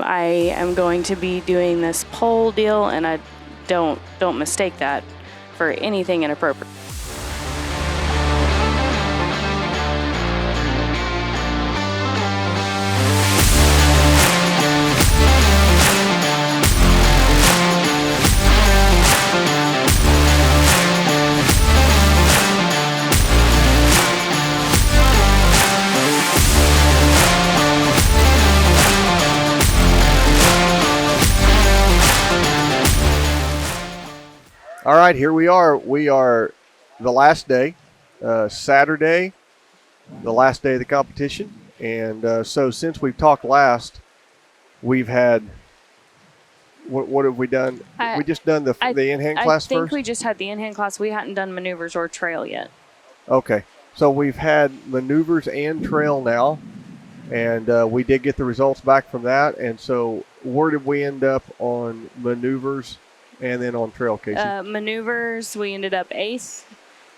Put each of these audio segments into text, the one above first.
I am going to be doing this pole deal, and I don't mistake that for anything inappropriate. All right, here we are. We are the last day, Saturday, the last day of the competition. And so since we've talked last, we've had, what have we done? We just done the in-hand class first? I think we just had the in-hand class. We hadn't done maneuvers or trail yet. Okay, so we've had maneuvers and trail now, and we did get the results back from that. And so where did we end up on maneuvers? And then on trail, Casey? Maneuvers, we ended up 8th.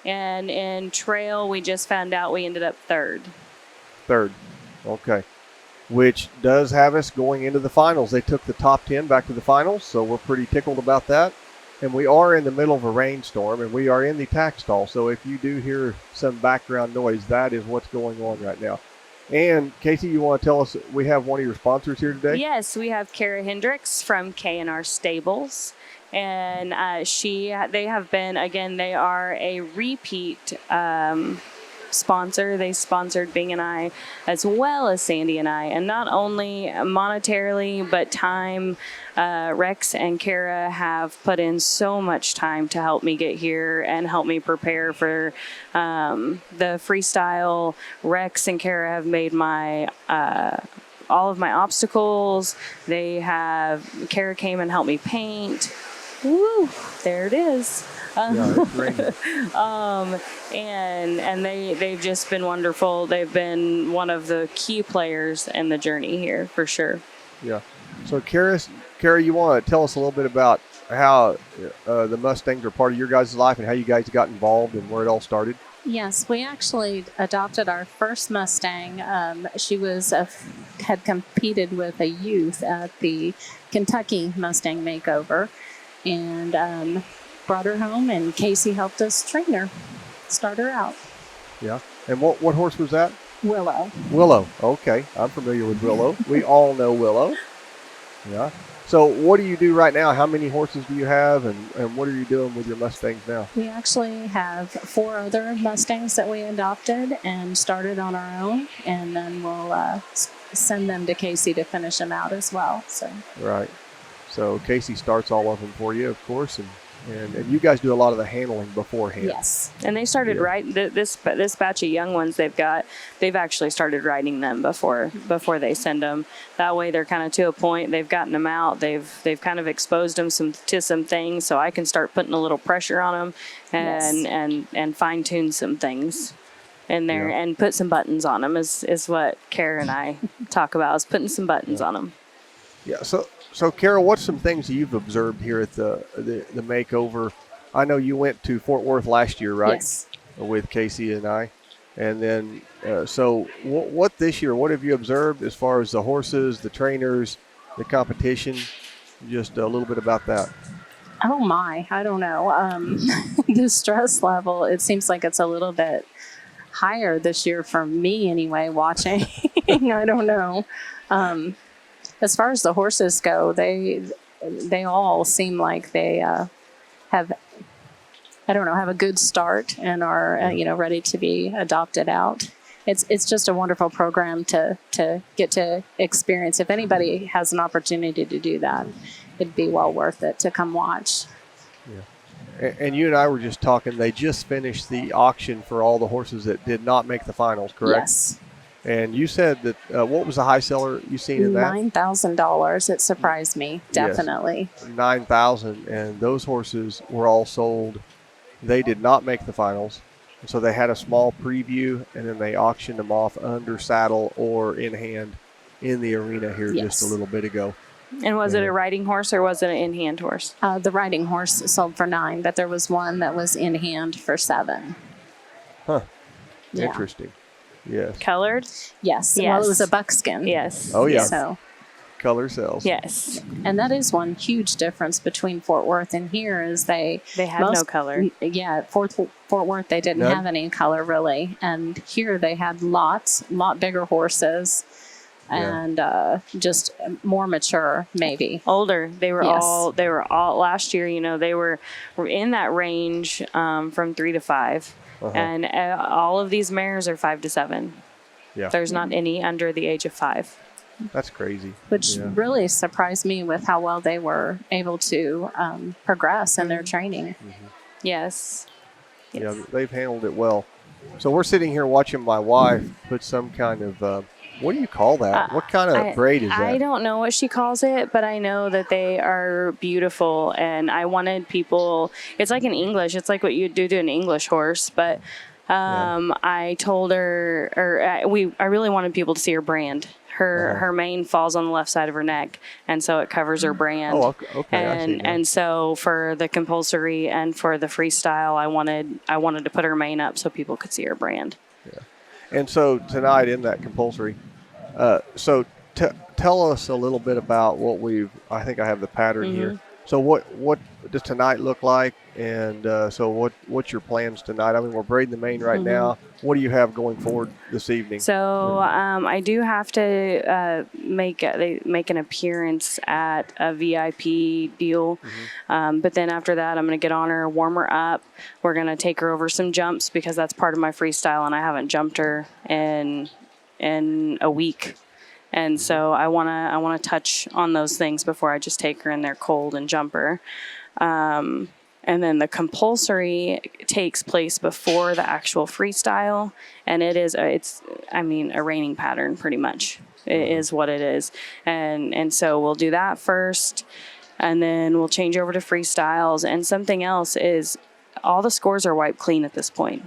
And in trail, we just found out we ended up 3rd. 3rd. Okay. Which does have us going into the finals. They took the top 10 back to the finals, so we're pretty tickled about that. And we are in the middle of a rainstorm, and we are in the tack stall. So if you do hear some background noise, that is what's going on right now. And, Casey, you want to tell us, we have one of your sponsors here today? Yes, we have Kara Hendricks from K&R Stables. And they have been, again, they are a repeat sponsor. They sponsored Bing and I as well as Sandy and I. And not only monetarily, but time. Rex and Kara have put in so much time to help me get here and help me prepare for the freestyle. Rex and Kara have made my all of my obstacles. Kara came and helped me paint. Woo! There it is. Yeah, it's raining. And they've just been wonderful. They've been one of the key players in the journey here for sure. Yeah. So Kara, you want to tell us a little bit about how the Mustangs are part of your guys' life and how you guys got involved and where it all started? Yes, we actually adopted our first Mustang. She had competed with a youth at the Kentucky Mustang Makeover, and brought her home, and Casey helped us train her, start her out. Yeah. And what horse was that? Willow. Willow. Okay. I'm familiar with Willow. We all know Willow. Yeah. So what do you do right now? How many horses do you have, and what are you doing with your Mustangs now? We actually have 4 other Mustangs that we adopted and started on our own, and then we'll send them to Casey to finish them out as well. So. Right. So Casey starts all of them for you, of course, and you guys do a lot of the handling beforehand. Yes. And they started this batch of young ones they've actually started riding them before they send them. That way they're kind of to a point, they've gotten them out, they've kind of exposed them to some things, so I can start putting a little pressure on them and fine tune some things in there and put some buttons on them is what Kara and I talk about, is putting some buttons on them. Yeah. So, Carol, what's some things you've observed here at the makeover? I know you went to Fort Worth last year, right? Yes. With Casey and I. And then, so what this year, what have you observed as far as the horses, the trainers, the competition? Just a little bit about that. Oh, my. I don't know. The stress level, it seems like it's a little bit higher this year for me anyway, watching. I don't know. As far as the horses go, they all seem like they have a good start and are ready to be adopted out. It's just a wonderful program to get to experience. If anybody has an opportunity to do that, it'd be well worth it to come watch. Yeah. And you and I were just talking. They just finished the auction for all the horses that did not make the finals, correct? Yes. And you said that, what was the high seller you seen in that? $9,000. It surprised me, definitely. Yes. $9,000, and those horses were all sold. They did not make the finals. So they had a small preview, and then they auctioned them off under saddle or in hand in the arena here just a little bit ago. And was it a riding horse or was it an in-hand horse? The riding horse sold for $9,000, but there was one that was in hand for $7,000. Huh. Yeah. Interesting. Yes. Colored? Yes. Well, it was a buckskin. Yes. Oh, yeah. So color sells. Yes. And that is one huge difference between Fort Worth and here is they had no color. Yeah, Fort Worth they didn't None? have any color really, and here they had lot bigger horses, and just more mature maybe. Older. They were Yes. all last year. You know, they were in that range from 3 to 5, and all of these mares are 5 to 7. Yeah. There's not any under the age of 5. That's crazy. Which really surprised me with how well they were able to progress in their training. Yes. Yeah, they've handled it well. So we're sitting here watching my wife put some kind of, what do you call that? What kind of braid is that? I don't know what she calls it, but I know that they are beautiful, and I wanted people, it's like in English, it's like what you do to an English horse, but I told her, I really wanted people to see her brand. Her mane falls on the left side of her neck, and so it covers her brand. Oh, okay. I see that. And so for the compulsory and for the freestyle, I wanted to put her mane up so people could see her brand. Yeah. And so tonight in that compulsory, tell us a little bit about what I think I have the pattern here. So what does tonight look like? And so what's your plans tonight? I mean, we're braiding the mane right now. What do you have going forward this evening? So I do have to make an appearance at a VIP deal. But then after that, I'm going to get on her, warm her up. We're going to take her over some jumps because that's part of my freestyle, and I haven't jumped her in a week. And so I want to touch on those things before I just take her in there cold and jump her. And then the compulsory takes place before the actual freestyle, and it's a reining pattern pretty much. It is what it is. And so we'll do that first, and then we'll change over to freestyles. And something else is all the scores are wiped clean at this point.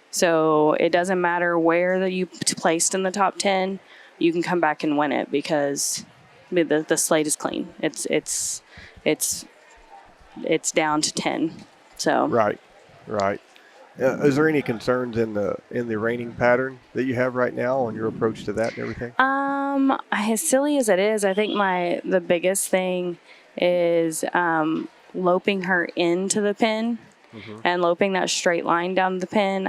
So it doesn't matter where you placed in the top 10, you can come back and win it because the slate is clean. It's down to 10. So Right. Is there any concerns in the reining pattern that you have right now on your approach to that and everything? As silly as it is, I think the biggest thing is loping her into the pin. And loping that straight line down the pin.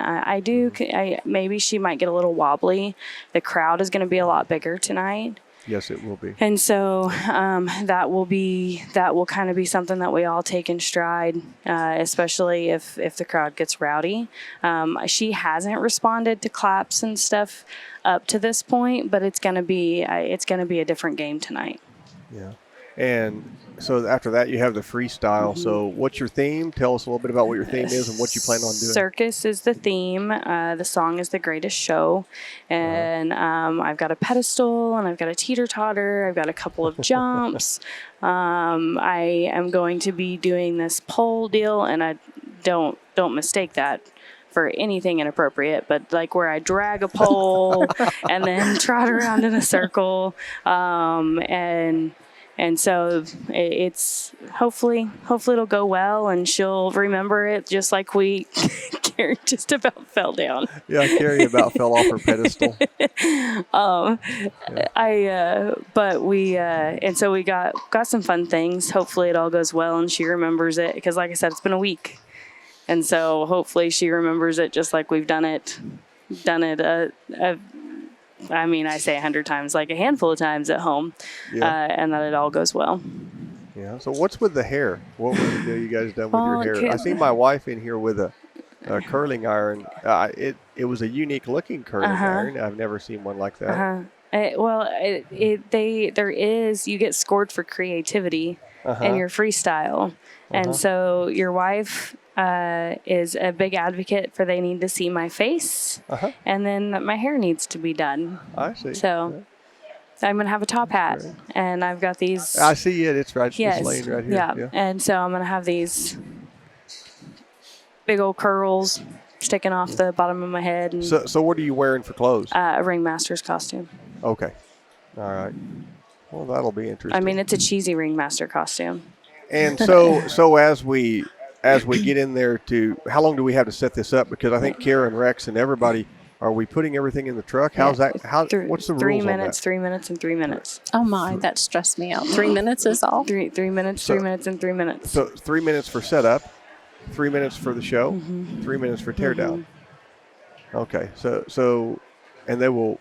Maybe she might get a little wobbly. The crowd is going to be a lot bigger tonight. Yes, it will be. And so that will kind of be something that we all take in stride, especially if the crowd gets rowdy. She hasn't responded to claps and stuff up to this point, but it's going to be a different game tonight. Yeah. And so after that, you have the freestyle. So what's your theme? Tell us a little bit about what your theme is and what you plan on doing. Circus is the theme. The song is The Greatest Show. And I've got a pedestal, and I've got a teeter-totter. I've got a couple of jumps. I am going to be doing this pole deal, and I don't mistake that for anything inappropriate, but like where I drag a pole and then trot around in a circle. And so it's hopefully it'll go well, and she'll remember it just like Carrie just about fell down. Yeah, Carrie about fell off her pedestal. And so we got some fun things. Hopefully it all goes well and she remembers it, because like I said, it's been a week. And so hopefully she remembers it just like we've done it I say 100 times, like a handful of times at home, and that it all goes well. Yeah. So what's with the hair? What have you guys done with your hair? I see my wife in here with a curling iron. It was a unique looking curling iron. I've never seen one like that. You get scored for creativity in your freestyle. And so your wife is a big advocate for they need to see my face, and then that my hair needs to be done. I see. So I'm going to have a top hat, and I've got these. I see it. It's right. Yes. It's laying right here. Yeah. And so I'm going to have these big old curls sticking off the bottom of my head. And, so what are you wearing for clothes? A ringmaster's costume. Okay. All right. Well, that'll be interesting. I mean, it's a cheesy ringmaster costume. And so as we get in there how long do we have to set this up? Because I think Kara and Rex and everybody Are we putting everything in the truck? How's that? What's the rules 3 on minutes, that? 3 minutes, and 3 minutes. Oh my, that stressed me out. 3 minutes is all? 3 minutes, 3 minutes, and 3 minutes. So 3 minutes for setup, 3 minutes for the show, 3 minutes for teardown. Okay, so, and they will.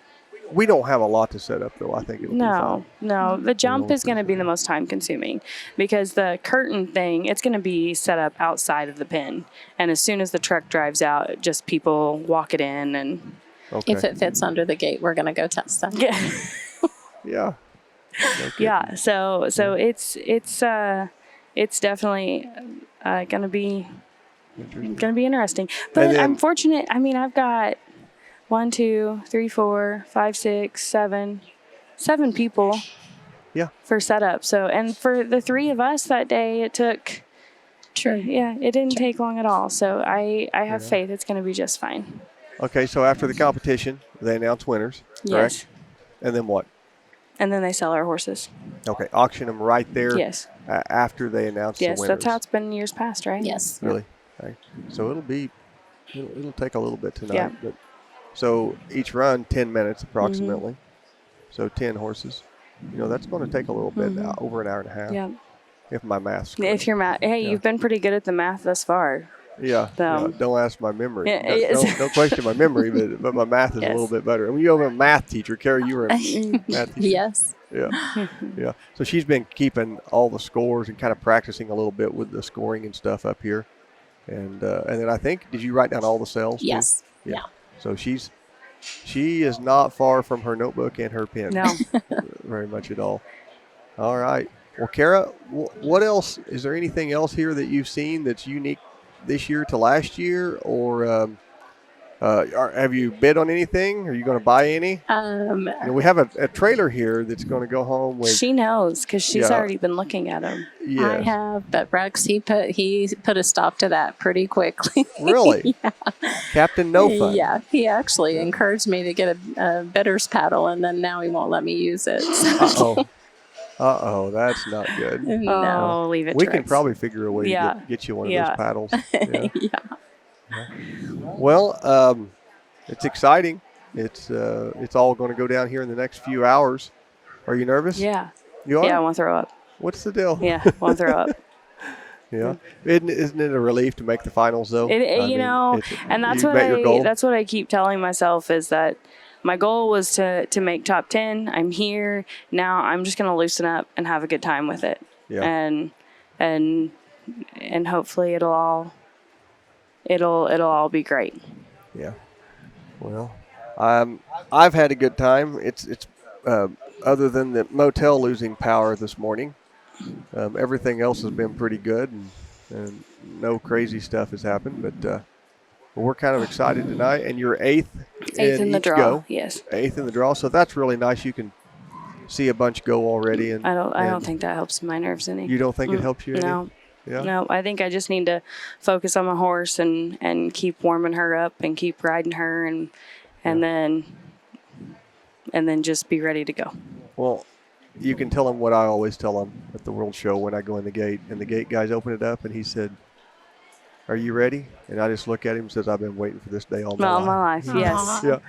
We don't have a lot to set up though. I think it'll be fine. No. The jump only is going to be the most time consuming because the curtain thing, it's going to be set up outside of the pen. And as soon as the truck drives out, just people walk it in and. Okay. If it fits under the gate, we're going to go test them. Yeah. Yeah. Okay. Yeah. So it's definitely going to be interesting. But then- I'm fortunate. I mean, I've got 1, 2, 3, 4, 5, 6, 7 people. Yeah. For setup. So, and for the 3 of us that day, it took. True. Yeah, it didn't take long at all. So I have faith it's going to be just fine. Okay, so after the competition, they announce winners, correct? Yes. And then what? And then they sell our horses. Okay, auction them right there. Yes. After they announce the winners. Yes, that's how it's been years past, right? Yes. Really? Okay. So it'll take a little bit tonight. Yeah. But so each run 10 minutes approximately. So 10 horses. That's going to take a little bit, over an hour and a half. Yeah. If my math's correct. If you're hey, Yeah. you've been pretty good at the math thus far. Yeah, So- don't ask my memory. Yeah, Don't question my memory, but my math is a Yes. little bit better. I mean, you have a math teacher. Carrie, you were a math teacher. Yes. Yeah, yeah. So she's been keeping all the scores and kind of practicing a little bit with the scoring and stuff up here. And then I think, did you write down all the cells? too? Yes. Yeah. So she is not far from her notebook and her pen. No. Very much at all. All right. Well, Kara, what else? Is there anything else here that you've seen that's unique this year to last year, or have you bid on anything? Are you going to buy any? We have a trailer here that's going to go home with. She knows because she's Yeah. already been looking at them. Yes. I have, but Rex, he put a stop to that pretty quickly. Really? Yeah. Captain No Fun. Yeah, he actually encouraged me to get a bidder's paddle, and then now he won't let me use it. So, Uh-oh, that's not good. no. Oh, leave it. We to can Rex. probably figure a way Yeah. to get you one of Yeah. those paddles. Yeah. Yeah. Well, it's exciting. It's all going to go down here in the next few hours. Are you nervous? Yeah. You are? Yeah, I want to throw up. What's the deal? Yeah, I want to throw up. Yeah. Isn't it a relief to make the finals, though? And that's what I keep telling myself is that my goal was to make top 10. I'm here now. I'm just gonna loosen up and have a good time with it. Yeah. And hopefully it'll all be great. Yeah. Well, I've had a good time. It's other than the motel losing power this morning, everything else has been pretty good, and no crazy stuff has happened. But we're kind of excited tonight. And you're eighth in the each draw. go. Yes. Eighth in the draw. So that's really nice. You can see a bunch go already. And I don't and think that helps my nerves any. You don't think it helps you any? No. Yeah. No, I think I just need to focus on my horse and keep warming her up and keep riding her and then just be ready to go. Well, you can tell him what I always tell him at the World Show when I go in the gate. And the gate guys open it up, and he said, "Are you ready?" And I just look at him and says, "I've been waiting for this day all my life." My life, yes. Yeah.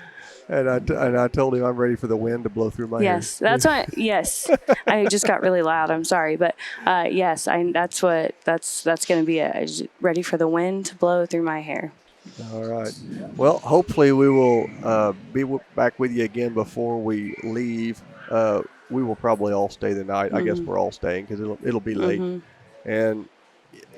And I told him I'm ready for the wind to blow through my hair. Yes, that's why. Yes, I just got really loud. I'm sorry, but yes, that's going to be it. I'm just ready for the wind to blow through my hair. All right. Well, hopefully we will be back with you again before we leave. We will probably all stay the night. I guess we're all staying because it'll be late. And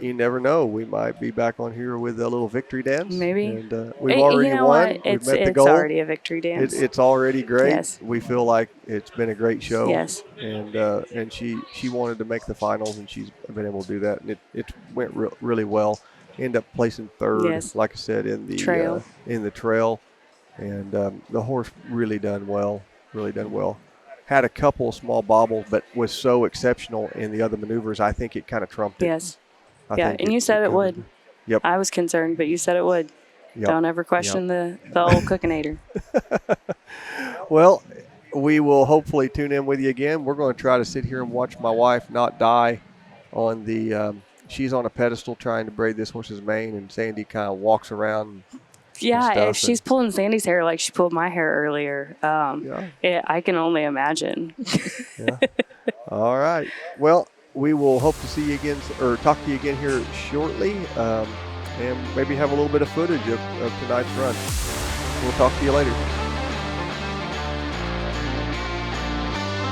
you never know. We might be back on here with a little victory dance. Maybe. And we've already won. What? We've met the It's goal. already a victory dance. It's already great. Yes. We feel like it's been a great show. Yes. And she wanted to make the finals, and she's been able to do that. And it went really well. End up placing third, Yes. like I said, in the Trail. And the horse really done well. Really done well. Had a couple of small bobbles, but was so exceptional in the other maneuvers. I think it kind of trumped it. Yes. I Yeah, think and you said it would. Yep. I was concerned, but you said it would. Yep. Don't ever question the old cookinator. Well, we will hopefully tune in with you again. We're going to try to sit here and watch my wife not die on the she's on a pedestal trying to braid this horse's mane, and Sandy kind of walks around Yeah, stuff, if she's pulling Sandy's hair like she pulled my hair earlier, I can only imagine. Yeah. All right. Well, we will hope to see you again or talk to you again here shortly, and maybe have a little bit of footage of tonight's run. We'll talk to you later.